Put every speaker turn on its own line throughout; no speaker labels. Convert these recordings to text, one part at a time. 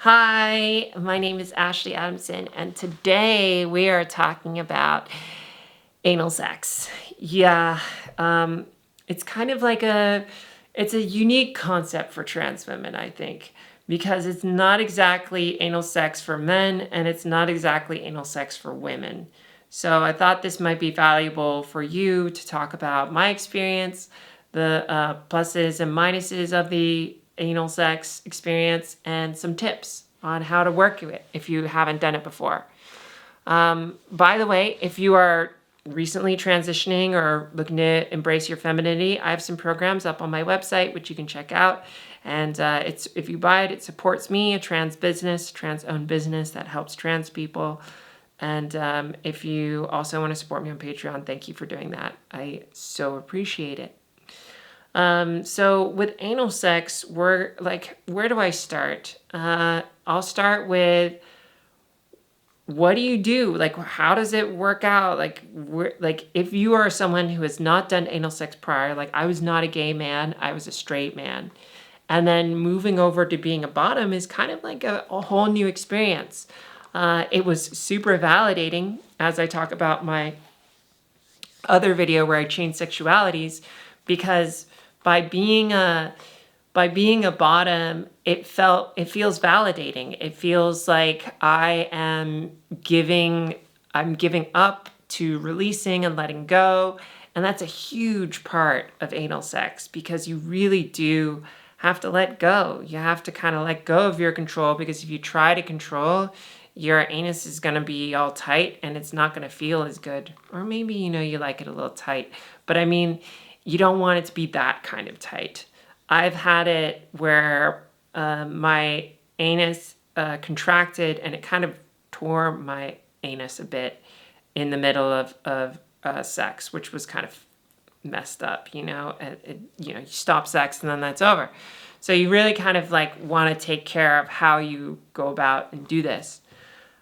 Hi, my name is Ashley Adamson, and today we are talking about anal sex. Yeah, it's kind of like it's a unique concept for trans women, I think, because it's not exactly anal sex for men and it's not exactly anal sex for women. So I thought this might be valuable for you to talk about my experience, the pluses and minuses of the anal sex experience, and some tips on how to work it if you haven't done it before. By the way, if you are recently transitioning or looking to embrace your femininity, I have some programs up on my website which you can check out. And if you buy it, it supports me, a trans business, trans-owned business that helps trans people. And if you also want to support me on Patreon, thank you for doing that. I so appreciate it. So with anal sex, where do I start? I'll start with, what do you do? Like, how does it work out? Like, if you are someone who has not done anal sex prior, like I was not a gay man, I was a straight man. And then moving over to being a bottom is kind of like a whole new experience. It was super validating, as I talk about my other video where I changed sexualities, because by being a bottom, it feels validating. It feels like I'm giving up to releasing and letting go. And that's a huge part of anal sex, because you really do have to let go. You have to kind of let go of your control, because if you try to control, your anus is going to be all tight and it's not going to feel as good. Or maybe, you like it a little tight. But I mean, you don't want it to be that kind of tight. I've had it where my anus contracted and it kind of tore my anus a bit in the middle of sex, which was kind of messed up, you stop sex and then that's over. So you really kind of want to take care of how you go about and do this.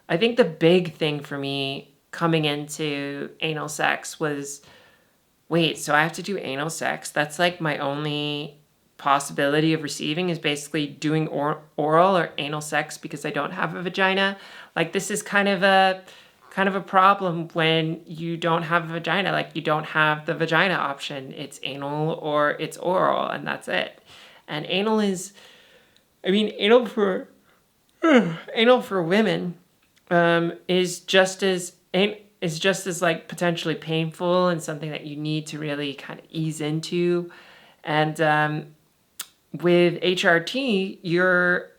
I think the big thing for me coming into anal sex was, wait, so I have to do anal sex? That's like my only possibility of receiving, is basically doing oral or anal sex because I don't have a vagina. Like, this is kind of a problem when you don't have a vagina. Like, you don't have the vagina option. It's anal or it's oral, and that's it. And anal for women is just as like potentially painful and something that you need to really kind of ease into. And with HRT, your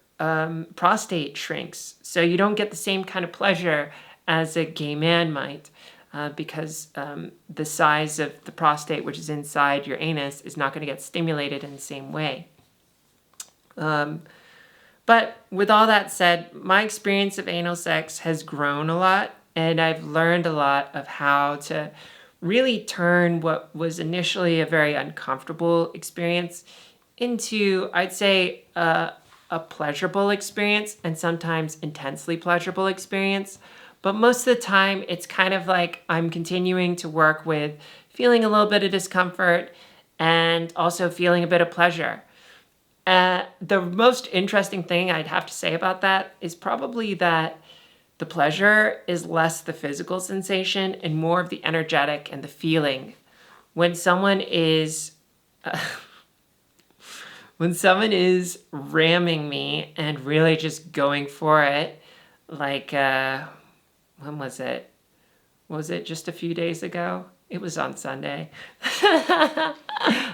prostate shrinks, so you don't get the same kind of pleasure as a gay man might, because the size of the prostate, which is inside your anus, is not going to get stimulated in the same way. But with all that said, my experience of anal sex has grown a lot, and I've learned a lot of how to really turn what was initially a very uncomfortable experience into, I'd say, a pleasurable experience, and sometimes intensely pleasurable experience. But most of the time, it's kind of like I'm continuing to work with feeling a little bit of discomfort and also feeling a bit of pleasure. The most interesting thing I'd have to say about that is probably that the pleasure is less the physical sensation and more of the energetic and the feeling. When someone is ramming me and really just going for it, like, when was it? Was it just a few days ago? It was on Sunday.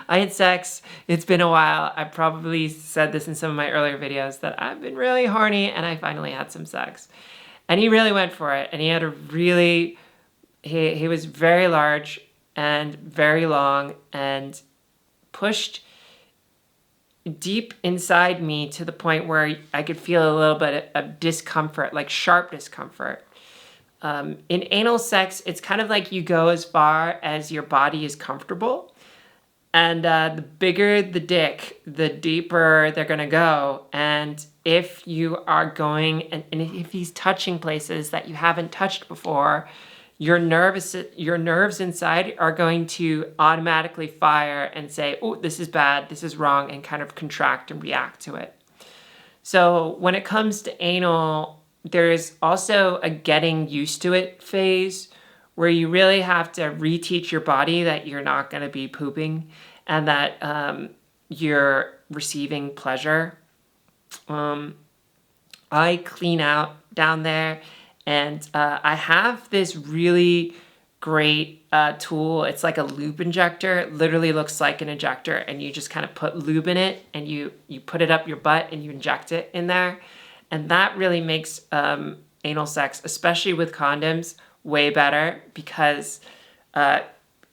I had sex. It's been a while. I probably said this in some of my earlier videos that I've been really horny, and I finally had some sex. And he really went for it. And he had he was very large and very long and pushed deep inside me to the point where I could feel a little bit of discomfort, like sharp discomfort. In anal sex, it's kind of like you go as far as your body is comfortable. And the bigger the dick, the deeper they're going to go. And if you are going, and if he's touching places that you haven't touched before, your nerves inside are going to automatically fire and say, oh, this is bad, this is wrong, and kind of contract and react to it. So when it comes to anal, there's also a getting used to it phase where you really have to reteach your body that you're not going to be pooping and that you're receiving pleasure. I clean out down there, and I have this really great tool. It's like a lube injector. It literally looks like an injector, and you just kind of put lube in it, and you put it up your butt, and you inject it in there, and that really makes anal sex, especially with condoms, way better because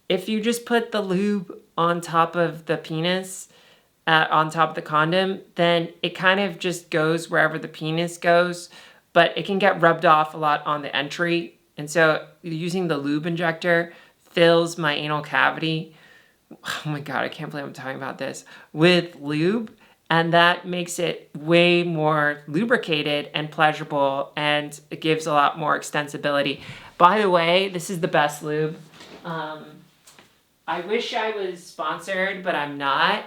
if you just put the lube on top of the penis, on top of the condom, then it kind of just goes wherever the penis goes, but it can get rubbed off a lot on the entry. And so using the lube injector fills my anal cavity. Oh my God, I can't believe I'm talking about this, with lube. And that makes it way more lubricated and pleasurable, and it gives a lot more extensibility. By the way, this is the best lube. I wish I was sponsored, but I'm not.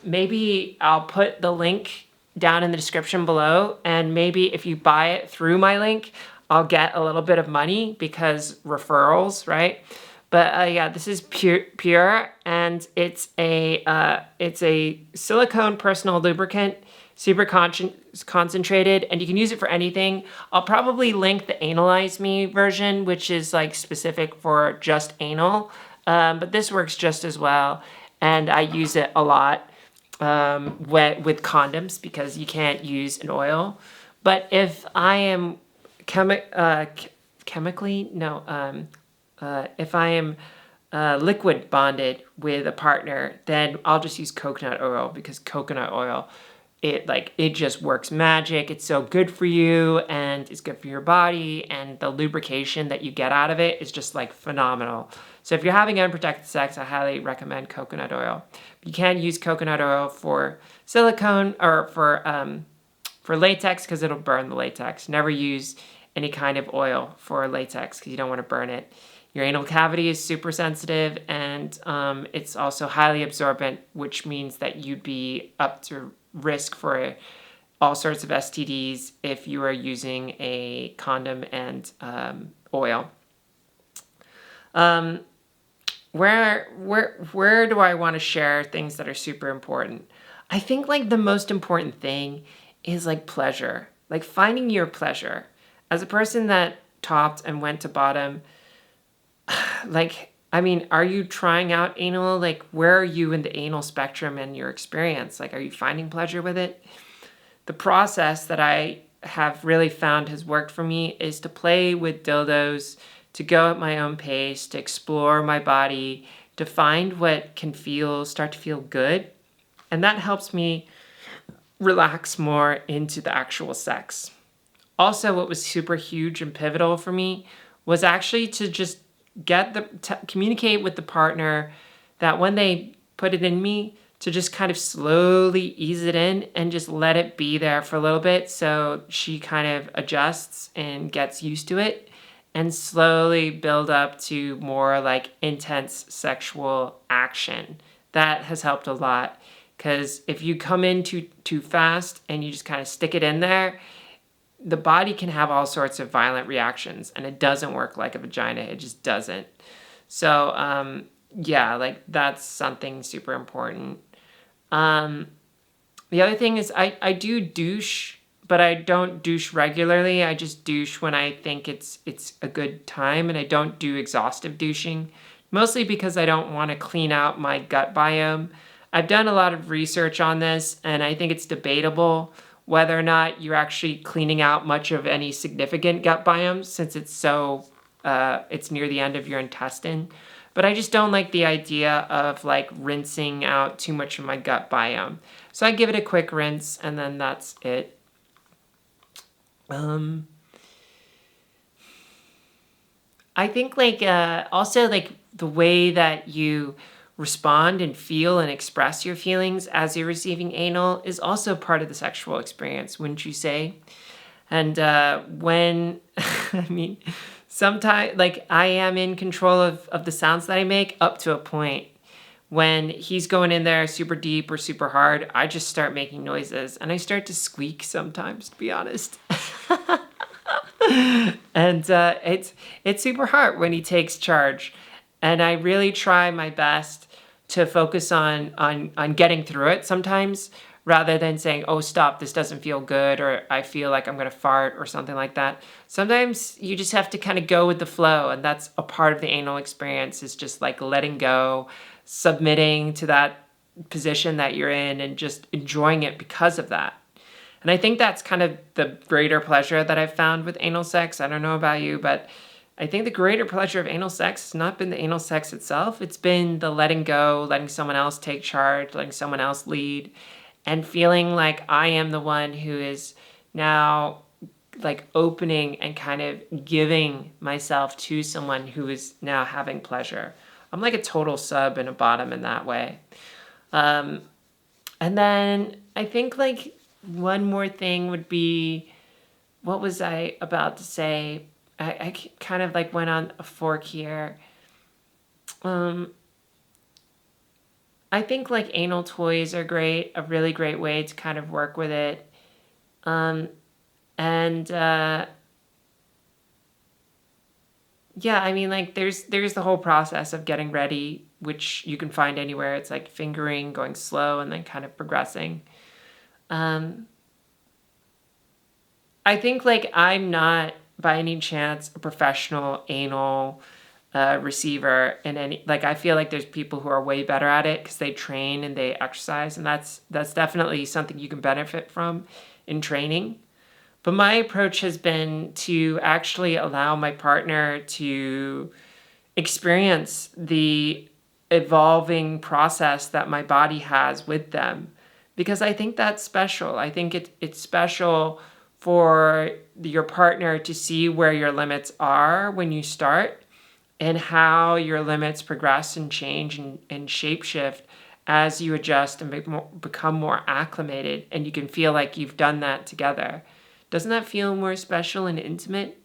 Maybe I'll put the link down in the description below, and maybe if you buy it through my link, I'll get a little bit of money because referrals, right? But yeah, this is pure, and it's a silicone personal lubricant, super concentrated, and you can use it for anything. I'll probably link the Analyze Me version, which is like specific for just anal, but this works just as well, and I use it a lot with condoms because you can't use an oil. But if I am if I am liquid bonded with a partner, then I'll just use coconut oil because coconut oil, it just works magic. It's so good for you, and it's good for your body, and the lubrication that you get out of it is just like phenomenal. So if you're having unprotected sex, I highly recommend coconut oil. You can use coconut oil for silicone or for latex because it'll burn the latex. Never use any kind of oil for latex because you don't want to burn it. Your anal cavity is super sensitive, and it's also highly absorbent, which means that you'd be up to risk for all sorts of STDs if you are using a condom and oil. Where do I want to share things that are super important? I think like the most important thing is like pleasure, like finding your pleasure. As a person that topped and went to bottom, like, I mean, are you trying out anal? Like, where are you in the anal spectrum in your experience? Like, are you finding pleasure with it? The process that I have really found has worked for me is to play with dildos, to go at my own pace, to explore my body, to find what can start to feel good. And that helps me relax more into the actual sex. Also, what was super huge and pivotal for me was actually to just communicate with the partner that when they put it in me, to just kind of slowly ease it in and just let it be there for a little bit so she kind of adjusts and gets used to it, and slowly build up to more like intense sexual action. That has helped a lot, because if you come in too fast and you just kind of stick it in there, the body can have all sorts of violent reactions, and it doesn't work like a vagina. It just doesn't. So, yeah, like that's something super important. The other thing is I do douche, but I don't douche regularly. I just douche when I think it's a good time, and I don't do exhaustive douching, mostly because I don't want to clean out my gut biome. I've done a lot of research on this, and I think it's debatable whether or not you're actually cleaning out much of any significant gut biome, since it's it's near the end of your intestine. But I just don't like the idea of like rinsing out too much of my gut biome. So I give it a quick rinse, and then that's it. I think like also like the way that you respond and feel and express your feelings as you're receiving anal is also part of the sexual experience, wouldn't you say? And when, I mean, sometimes, like, I am in control of the sounds that I make up to a point. when he's going in there super deep or super hard, I just start making noises and I start to squeak sometimes, to be honest. And it's super hard when he takes charge. And I really try my best to focus on getting through it sometimes, rather than saying, oh, stop, this doesn't feel good, or I feel like I'm going to fart or something like that. Sometimes you just have to kind of go with the flow. And that's a part of the anal experience, is just like letting go, submitting to that position that you're in, and just enjoying it because of that. And I think that's kind of the greater pleasure that I've found with anal sex. I don't know about you, but I think the greater pleasure of anal sex has not been the anal sex itself. It's been the letting go, letting someone else take charge, letting someone else lead, and feeling like I am the one who is now like opening and kind of giving myself to someone who is now having pleasure. I'm like a total sub and a bottom in that way. And then I think like one more thing would be, what was I about to say? I kind of like went on a fork here. I think like anal toys are great, a really great way to kind of work with it. Yeah, I mean, like there's the whole process of getting ready, which you can find anywhere. It's like fingering, going slow, and then kind of progressing. Um, I think like I'm not by any chance a professional anal receiver, and any like I feel like there's people who are way better at it because they train and they exercise, and that's definitely something you can benefit from in training. But my approach has been to actually allow my partner to experience the evolving process that my body has with them, because I think that's special. I think it's special for your partner to see where your limits are when you start, and how your limits progress and change and shapeshift as you adjust and become more acclimated, and you can feel like you've done that together. Doesn't that feel more special and intimate?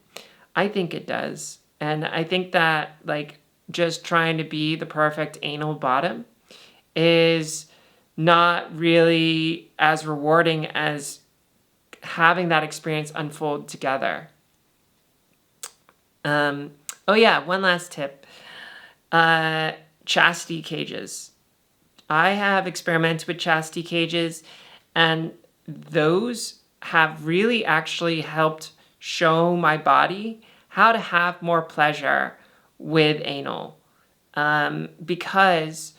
I think it does. And I think that like just trying to be the perfect anal bottom is not really as rewarding as having that experience unfold together. Oh yeah, one last tip. Chastity cages. I have experimented with chastity cages, and those have really actually helped show my body how to have more pleasure with anal. Because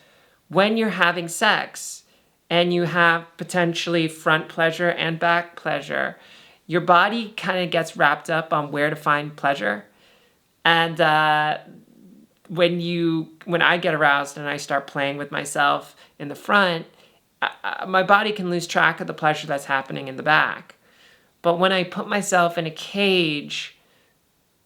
when you're having sex and you have potentially front pleasure and back pleasure, your body kind of gets wrapped up on where to find pleasure. And when I get aroused and I start playing with myself in the front, my body can lose track of the pleasure that's happening in the back. But when I put myself in a cage,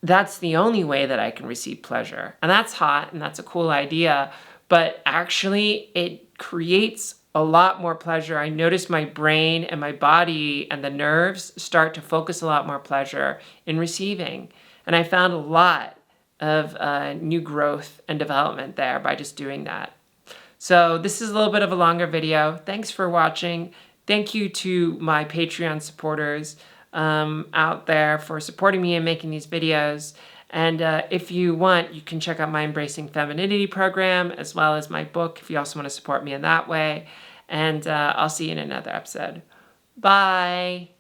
that's the only way that I can receive pleasure. And that's hot and that's a cool idea, but actually it creates a lot more pleasure. I notice my brain and my body and the nerves start to focus a lot more pleasure in receiving. And I found a lot of new growth and development there by just doing that. So this is a little bit of a longer video. Thanks for watching. Thank you to my Patreon supporters out there for supporting me and making these videos. And if you want, you can check out my Embracing Femininity program, as well as my book, if you also want to support me in that way. And I'll see you in another episode. Bye.